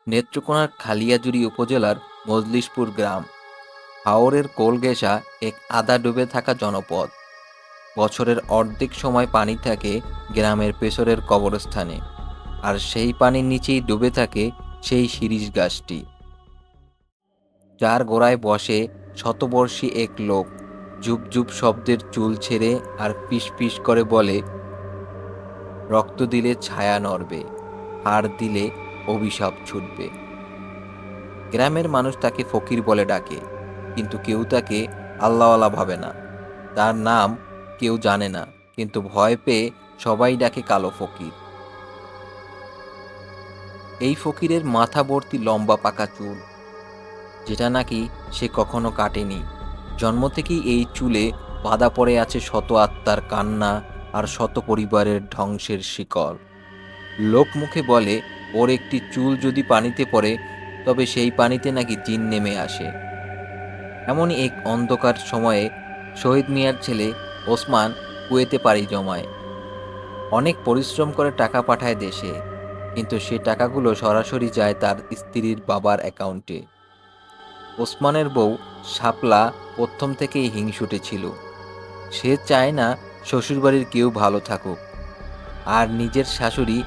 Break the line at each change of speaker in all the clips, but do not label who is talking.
নেত্রকোনার খালিয়াজুড়ি উপজেলার মজলিশপুর গ্রাম। হাওরের কোল ঘেঁষা এক আধা ডুবে থাকা জনপদ। বছরের অর্ধেক সময় পানি থাকে গ্রামের পেছনের কবরস্থানে, আর সেই পানির নিচেই ডুবে থাকে সেই শিরীষ গাছটি, যার গোড়ায় বসে শতবর্ষী এক লোক। জুপ জুপ শব্দের চুল ছেড়ে আর পিস পিস করে বলে, রক্ত দিলে ছায়া নড়বে, হাড় দিলে অভিশাপ ছুটবে। গ্রামের মানুষ তাকে ফকির বলে ডাকে, কিন্তু কেউ তাকে আল্লাহওয়ালা ভাবে না। তার নাম কেউ জানে না, কিন্তু ভয় পেয়ে সবাই ডাকে কালো ফকির। এই ফকিরের মাথা ভর্তি লম্বা পাকা চুল, যেটা নাকি সে কখনো কাটেনি। জন্ম থেকেই এই চুলে বাঁধা পড়ে আছে শত আত্মার কান্না আর শত পরিবারের ধ্বংসের শিকল। লোক মুখে বলে, ওর একটি চুল যদি পানিতে পড়ে, তবে সেই পানিতে নাকি জিন নেমে আসে। এমনই এক অন্ধকার সময়ে শহীদ মিয়ার ছেলে ওসমান কুয়েতে পাড়ি জমায়। অনেক পরিশ্রম করে টাকা পাঠায় দেশে, কিন্তু সে টাকাগুলো সরাসরি যায় তার স্ত্রীর বাবার অ্যাকাউন্টে। ওসমানের বউ শাপলা প্রথম থেকেই হিংসুটে ছিল। সে চায় না শ্বশুরবাড়ির কেউ ভালো থাকুক, আর নিজের শাশুড়ি,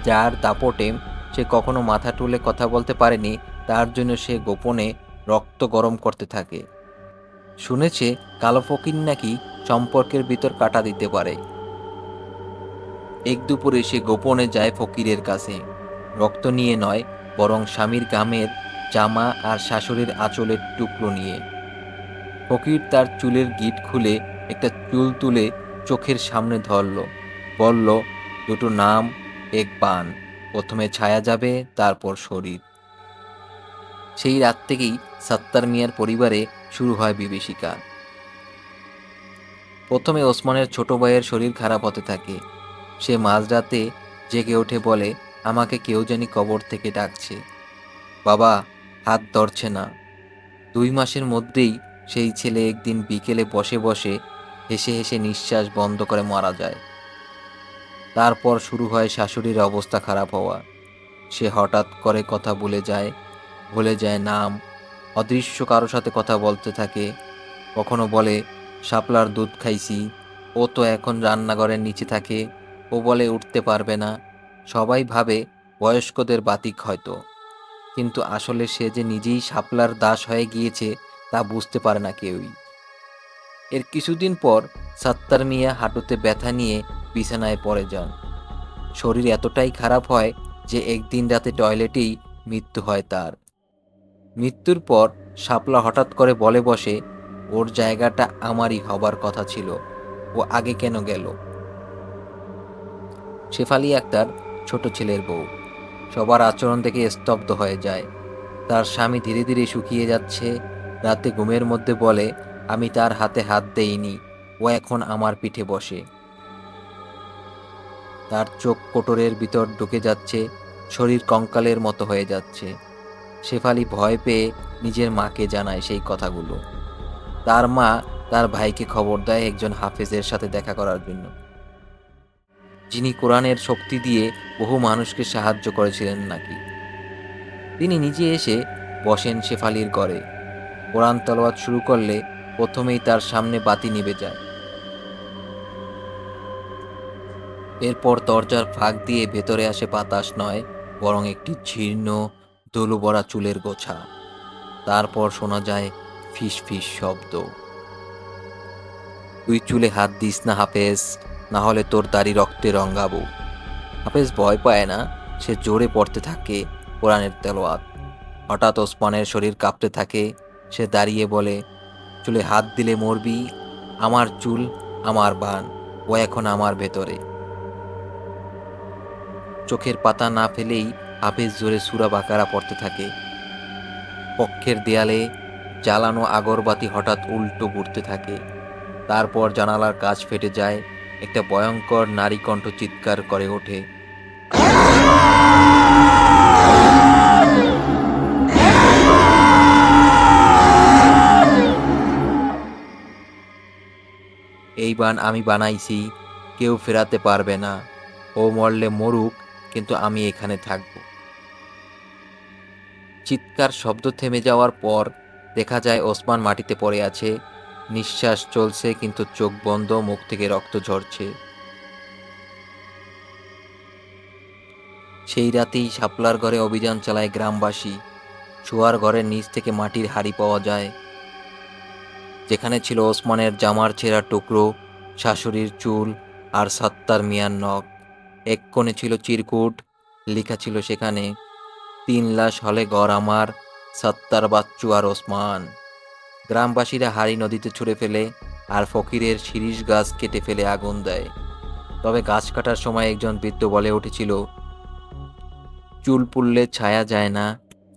যার দাপটে সে কখনো মাথা তুলে কথা বলতে পারেনি, তার জন্য সে গোপনে রক্ত গরম করতে থাকে। শুনেছে কালো ফকির নাকি সম্পর্কের ভিতর কাটা দিতে পারে। এক দুপুরে সে গোপনে যায় ফকিরের কাছে, রক্ত নিয়ে নয়, বরং স্বামীর গামের জামা আর শাশুড়ির আঁচলের টুকরো নিয়ে। ফকির তার চুলের গিঁট খুলে একটা চুল তুলে চোখের সামনে ধরল, বলল, দুটো নাম, এক বান, প্রথমে ছায়া যাবে, তারপর শরীর। সেই রাত থেকেই সাত্তার মিয়ার পরিবারে শুরু হয় বিভীষিকা। প্রথমে ওসমানের ছোট ভাইয়ের শরীর খারাপ হতে থাকে। সে মাঝরাতে জেগে ওঠে, বলে, আমাকে কেউ জানি কবর থেকে ডাকছে। বাবা হাত ধরছে না। 2 মাসের মধ্যেই সেই ছেলে একদিন বিকেলে বসে বসে হেসে হেসে নিঃশ্বাস বন্ধ করে মারা যায়। তারপর শুরু হয় শাশুড়ির অবস্থা খারাপ হওয়া। সে হঠাৎ করে কথা ভুলে যায় নাম, অদৃশ্য কারো সাথে কথা বলতে থাকে। কখনো বলে, শাপলার দুধ খাইছি, ও তো এখন রান্নাঘরের নিচে থাকে, ও বলে উঠতে পারবে না। সবাই ভাবে বয়স্কদের বাতিক হয়তো, কিন্তু আসলে সে যে নিজেই শাপলার দাস হয়ে গিয়েছে তা বুঝতে পারে না কেউই। এর কিছুদিন পর সাত্তার মিয়া হাঁটুতে ব্যথা নিয়ে বিছানায় পড়ে যান। শরীর এতটাই খারাপ হয় যে একদিন রাতে টয়লেটেই মৃত্যু হয় তার। মৃত্যুর পর শাপলা হঠাৎ করে বলে বসে, ওর জায়গাটা আমারই হবার কথা ছিল, ও আগে কেন গেল। শেফালি আক্তার ছোট ছেলের বউ, সবার আচরণ দেখে স্তব্ধ হয়ে যায়। তার স্বামী ধীরে ধীরে শুকিয়ে যাচ্ছে। রাতে ঘুমের মধ্যে বলে, আমি তার হাতে হাত দেইনি, ও এখন আমার পিঠে বসে। তার চোখ কোটরের ভিতর ঢুকে যাচ্ছে, শরীর কঙ্কালের মতো হয়ে যাচ্ছে। শেফালি ভয় পেয়ে নিজের মাকে জানায় সেই কথাগুলো। তার মা তার ভাইকে খবর দেয় একজন হাফেজের সাথে দেখা করার জন্য, যিনি কোরআনের শক্তি দিয়ে বহু মানুষকে সাহায্য করেছিলেন নাকি। তিনি নিজে এসে বসেন শেফালির ঘরে। কোরআন তেলাওয়াত শুরু করলে প্রথমেই তার সামনে বাতি নিভে যায়। এরপর দরজার ফাঁক দিয়ে ভেতরে আসে বাতাস নয়, বরং একটি জীর্ণ ধুলোভরা চুলের গোছা। তারপর শোনা যায় ফিস ফিস শব্দ, তুই চুলে হাত দিস না হাফেজ, না হলে তোর দাড়ি রক্তে রঙাবো। হাফেজ ভয় পায় না, সে জোরে পড়তে থাকে কোরআনের তেলাওয়াত। হঠাৎ ওসমানের শরীর কাঁপতে থাকে। সে দাঁড়িয়ে বলে, চুলে হাত দিলে মরবি, আমার চুল, আমার বান, ও এখন আমার ভেতরে। চোখের পাতা না ফেলেই হাফেজ জোরে সূরা বাকারা পড়তে থাকে। কক্ষের দেয়ালে জ্বালানো আগরবাতি হঠাৎ উল্টো ঘুরতে থাকে। তারপর জানালার কাঁচ ফেটে যায়। একটা ভয়ঙ্কর নারী কণ্ঠ চিৎকার করে ওঠে, এই বান আমি বানাইছি, কেউ ফেরাতে পারবে না। ও মরলে মরুক, কিন্তু আমি এখানে থাকব। চিৎকার শব্দ থেমে যাওয়ার পর দেখা যায় ওসমান মাটিতে পড়ে আছে, নিঃশ্বাস চলছে কিন্তু চোখ বন্ধ, মুখ থেকে রক্ত ঝরছে। সেই রাতেই শাপলার ঘরে অভিযান চালায় গ্রামবাসী। শোয়ার ঘরের নিচ থেকে মাটির হাড়ি পাওয়া যায়, যেখানে ছিল ওসমানের জামার ছেঁড়া টুকরো, শাশুড়ির চুল আর সাত্তার মিয়ার নখ। এক কোণে ছিল চিরকুট, লেখা ছিল সেখানে, 3 লাশ হলে ঘর আমার, সাত্তার, বাচ্চু আর ওসমান। গ্রামবাসীরা হাড়ি নদীতে ছুঁড়ে ফেলে আর ফকিরের শিরীষ গাছ কেটে ফেলে আগুন দেয়। তবে গাছ কাটার সময় একজন বৃদ্ধ বলে উঠেছিল, চুল পুড়লে ছায়া যায় না,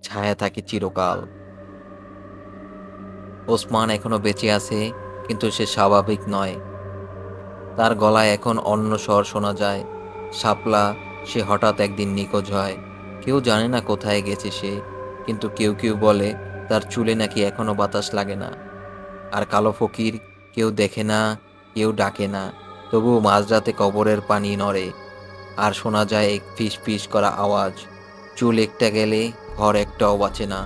ছায়া থাকে চিরকাল। ওসমান এখনো বেঁচে আছে, কিন্তু সে স্বাভাবিক নয়। তার গলায় এখন অন্য স্বর শোনা যায়। শাপলা, সে হঠাৎ একদিন নিখোঁজ হয়। কেউ জানে না কোথায় গেছে সে, কিন্তু কেউ কেউ বলে তার চুলে নাকি এখনো বাতাস লাগে না। আর কালো ফকির, কেউ দেখে না, কেউ ডাকে না, তবুও মাঝরাতে কবরের পানি নড়ে আর শোনা যায় এক ফিস ফিস করা আওয়াজ। চুল একটা গেলে ঘর একটাও বাঁচে না।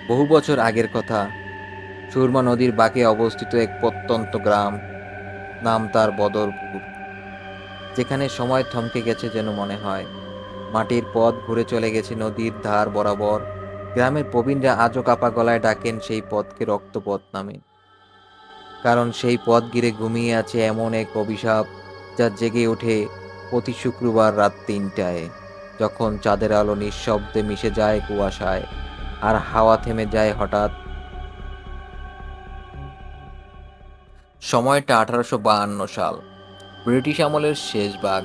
বহু বছর আগের কথা। সুরমা নদীর বাঁকে অবস্থিত এক প্রত্যন্ত গ্রাম, নাম তার বদরপুর, যেখানে সময় থমকে গেছে যেন মনে হয়। মাটির পথ ঘুরে চলে গেছে নদীর ধার বরাবর। গ্রামের প্রবীণরা আজও কাপা গলায় ডাকেন সেই পথকে রক্তপথ নামে, কারণ সেই পথ ঘিরে ঘুমিয়ে আছে এমন এক অভিশাপ যা জেগে ওঠে প্রতি শুক্রবার রাত 3টায়, যখন চাঁদের আলো নিঃশব্দে মিশে যায় কুয়াশায় আর হাওয়া থেমে যায় হঠাৎ। সময়টা 1852 সাল, ব্রিটিশ আমলের শেষ ভাগ।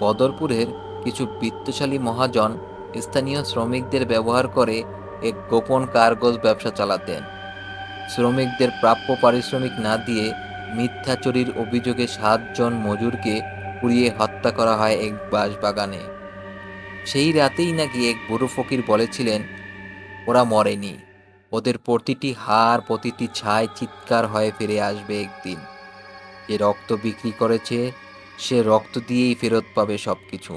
বদরপুরের কিছু বিত্তশালী মহাজন স্থানীয় শ্রমিকদের ব্যবহার করে এক গোপন কারগজ ব্যবসা চালাতেন। শ্রমিকদের প্রাপ্য পারিশ্রমিক না দিয়ে মিথ্যা চুরির অভিযোগে 7 জন মজুরকে পুড়িয়ে হত্যা করা হয় এক বাঁশবাগানে। সেই রাতেই নাকি এক বুড়ো ফকির বলেছিলেন, ওরা মরেনি, ওদের প্রতিটি হাড়, প্রতিটি ছাই চিৎকার হয়ে ফিরে আসবে একদিন। যে রক্ত বিক্রি করেছে, সে রক্ত দিয়েই ফেরত পাবে সবকিছু।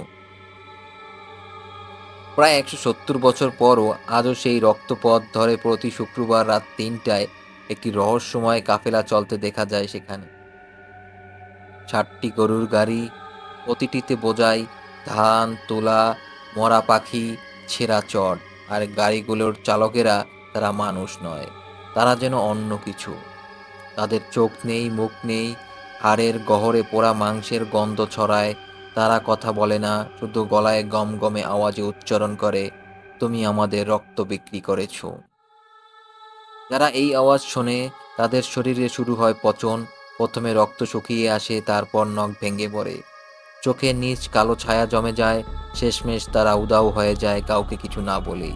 প্রায় 170 বছর পরও আজও সেই রক্তপথ ধরে প্রতি শুক্রবার রাত 3টায় একটি রহস্যময় কাফেলা চলতে দেখা যায় সেখানে। 60টি গরুর গাড়ি, প্রতিটিতে বোঝাই ধান, তুলা, মরা পাখি, ছেঁড়া চট। আর গাড়িগুলোর চালকেরা, তারা মানুষ নয়, তারা যেন অন্য কিছু। তাদের চোখ নেই, মুখ নেই, হাড়ের গহরে পোড়া মাংসের গন্ধ ছড়ায়। তারা কথা বলে না, শুধু গলায় গমগমে আওয়াজে উচ্চারণ করে, তুমি আমাদের রক্ত বিক্রি করেছ। যারা এই আওয়াজ শোনে, তাদের শরীরে শুরু হয় পচন। প্রথমে রক্ত শুকিয়ে আসে, তারপর নখ ভেঙে পড়ে, চোখের নিচ কালো ছায়া জমে যায়, শেষমেশ তারা উধাও হয়ে যায় কাউকে কিছু না বলেই।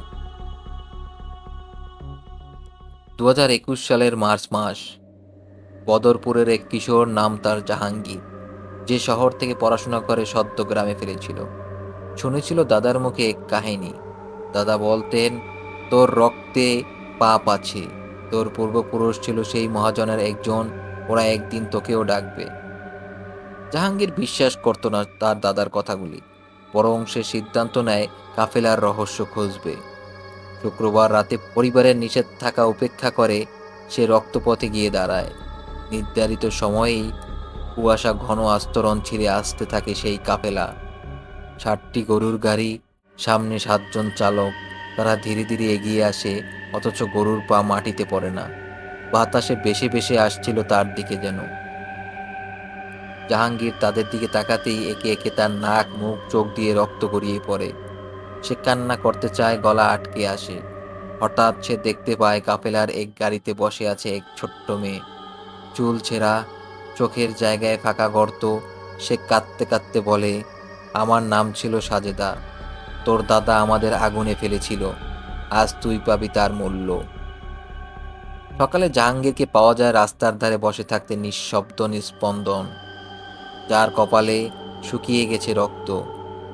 2021 সালের মার্চ মাস। বদরপুরের এক কিশোর, নাম তার জাহাঙ্গীর, যে শহর থেকে পড়াশোনা করে সদ্য গ্রামে ফিরেছিল। শুনেছিল দাদার মুখে এক কাহিনী। দাদা বলতেন, তোর রক্তে পাপ আছে, তোর পূর্বপুরুষ ছিল সেই মহাজনের একজন, ওরা একদিন তোকেও ডাকবে। জাহাঙ্গীর বিশ্বাস করত না তার দাদার কথাগুলি, বরং সে সিদ্ধান্ত নেয় কাফেলার রহস্য খুঁজবে। শুক্রবার রাতে পরিবারের নিষেধ থাকা উপেক্ষা করে সে রক্তপথে গিয়ে দাঁড়ায়। নির্ধারিত সময়েই কুয়াশা ঘন আস্তরণ ছিঁড়ে আসতে থাকে সেই কাফেলা। 60টি গরুর গাড়ি, সামনে 7 জন চালক। তারা ধীরে ধীরে এগিয়ে আসে, অথচ গরুর পা মাটিতে পড়ে না। বাতাসে ভেসে ভেসে আসছিল তার দিকে যেন। জাহাঙ্গীর তাদের দিকে তাকাতেই একে একে তার নাক, মুখ, চোখ দিয়ে রক্ত গড়িয়ে পড়ে। সে কান্না করতে চায়, গলা আটকে আসে। হঠাৎ সে দেখতে পায় কাফেলার এক গাড়িতে বসে আছে এক ছোট্ট মেয়ে, চুল ছেঁড়া, চোখের জায়গায় ফাঁকা গর্ত। সে কাঁদতে কাঁদতে বলে, আমার নাম ছিল সাজেদা, তোর দাদা আমাদের আগুনে ফেলেছিল, আজ তুই পাবি তার মূল্য। সকালে জাহাঙ্গীরকে পাওয়া যায় রাস্তার ধারে বসে থাকতে, নিঃশব্দ, নিস্পন্দন, যার কপালে শুকিয়ে গেছে রক্ত,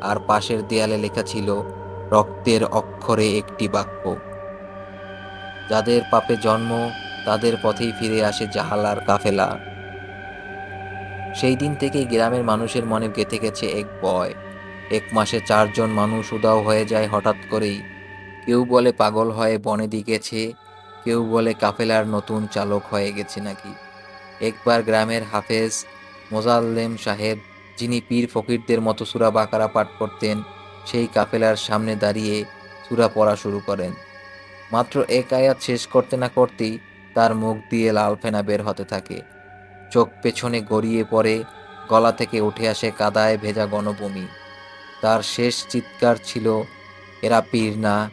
আর পাশের দেয়ালে লেখা ছিল রক্তের অক্ষরে একটি বাক্য, যাদের পাপে জন্ম তাদের পথেই ফিরে আসে জাহালার কাফেলা। সেই দিন থেকেই গ্রামের মানুষের মনে গেঁথে গেছে এক ভয়। ১ মাসে ৪ জন মানুষ উধাও হয়ে যায় হঠাৎ করেই। কেউ বলে পাগল হয়ে বনেদি গেছে, কেউ বলে কাফেলার নতুন চালক হয়ে গেছে নাকি। একবার গ্রামের হাফেজ মোজাল্লেম সাহেব, যিনি পীর ফকিরদের মতো সূরা বাকারা পাঠ করতেন, সেই কাফেলার সামনে দাঁড়িয়ে সূরা পড়া শুরু করেন। মাত্র এক আয়াত শেষ করতে না করতেই তার মুখ দিয়ে লাল ফেনা বের হতে থাকে। চোখ পেছনে গড়িয়ে পড়ে, গলা থেকে উঠে আসে কাদায় ভেজা গণবমি। তার শেষ চিৎকার ছিল, এরা পীর না,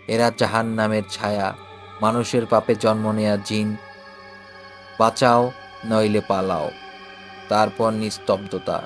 এরা জাহান্নামের ছায়া, মানুষের পাপে জন্ম নেয়া জিন, বাঁচাও নইলে পালাও। তারপর নিস্তব্ধতা।